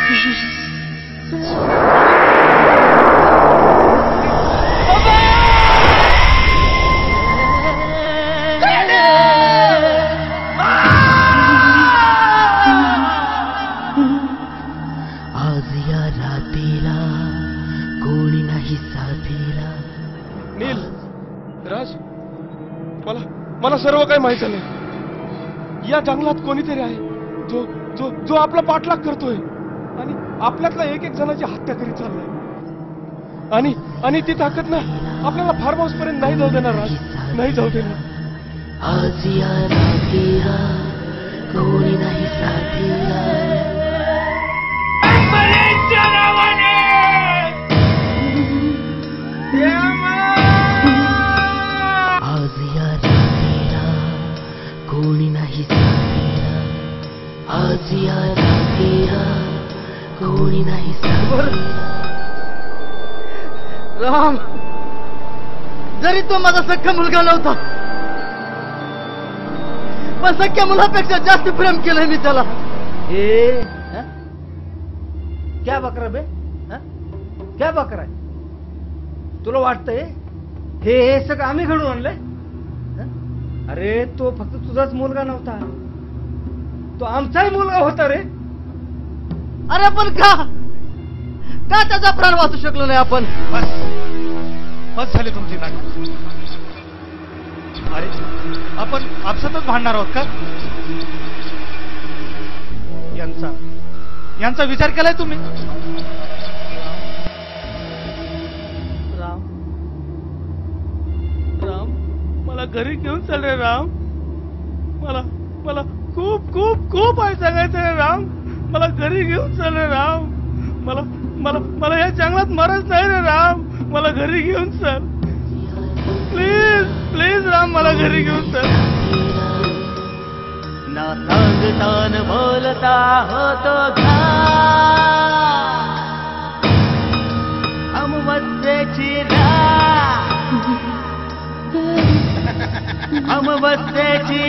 आज या रात्रीला कोणी नाही साथीला. नील, राज, मला सर्व काही माहित झालंय. या जंगलात कोणीतरी आहे जो जो जो आपला पाठलाग करतोय आणि आपल्यातला एक एक जणांची हत्या करीत चाललाय. आणि ती ताकद ना आपल्याला फार्म हाऊस पर्यंत नाही जाऊ देणार राज, नाही जाऊ देणार. आज या रात्रीला कोणी नाही साथीला. आज या रात्रीला कोणी नाही साथीला. आज या रात्रीला कोणी नाही साथीला. राम, जरी तो माझा सख्खा मुलगा नव्हता, पण सख्या मुलापेक्षा जास्त प्रेम केलंय मी त्याला. क्या बकरा बे, क्या बकरा आहे? तुला वाटतंय हे सगळं आम्ही घडून आणलंय? अरे तो फक्त तुझाच मुलगा नव्हता, तो आमचाही मुलगा होता रे. अरे पण का त्याचा प्राण वाचू शकलो नाही आपण? बस झाले तुमची नाटक. अरे आपण आपसातच भांडणार आहोत का? यांचा विचार केलाय तुम्ही? राम, मला घरी घेऊन चल रे राम. मला खूप खूप खूप आहे सांगायचं रे राम. मला घरी घेऊन चल रे राम. मला या जंगलात मरच नाही रे राम. मला घरी घेऊन चल प्लीज, प्लीज राम, मला घरी घेऊन चल. ना सांगता न बोलता होतो अमवस्येची अमवस्येची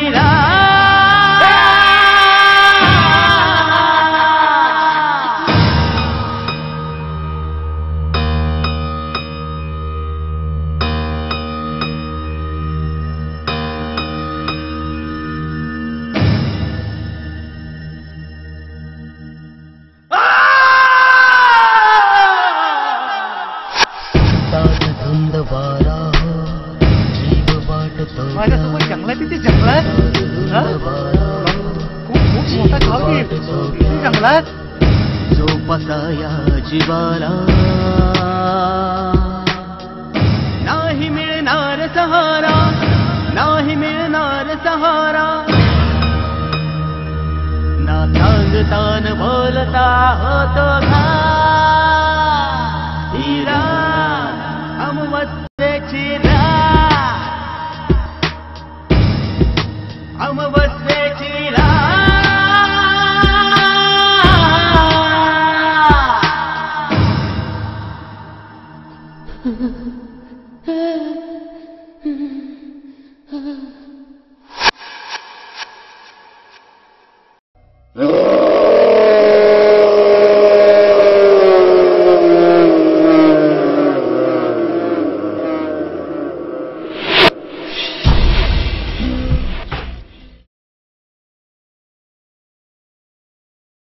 माझ्यासोबत जंगलात तिथे जंगलात खूप खूप मोठा गाव आहे जंगलात. जो पसाया जीवाला नाही मिळणार सहारा, नाही मिळणार सहारा. ना सांगता न बोलता होतो घाईरा अमवस्येची अमवस्येची राम.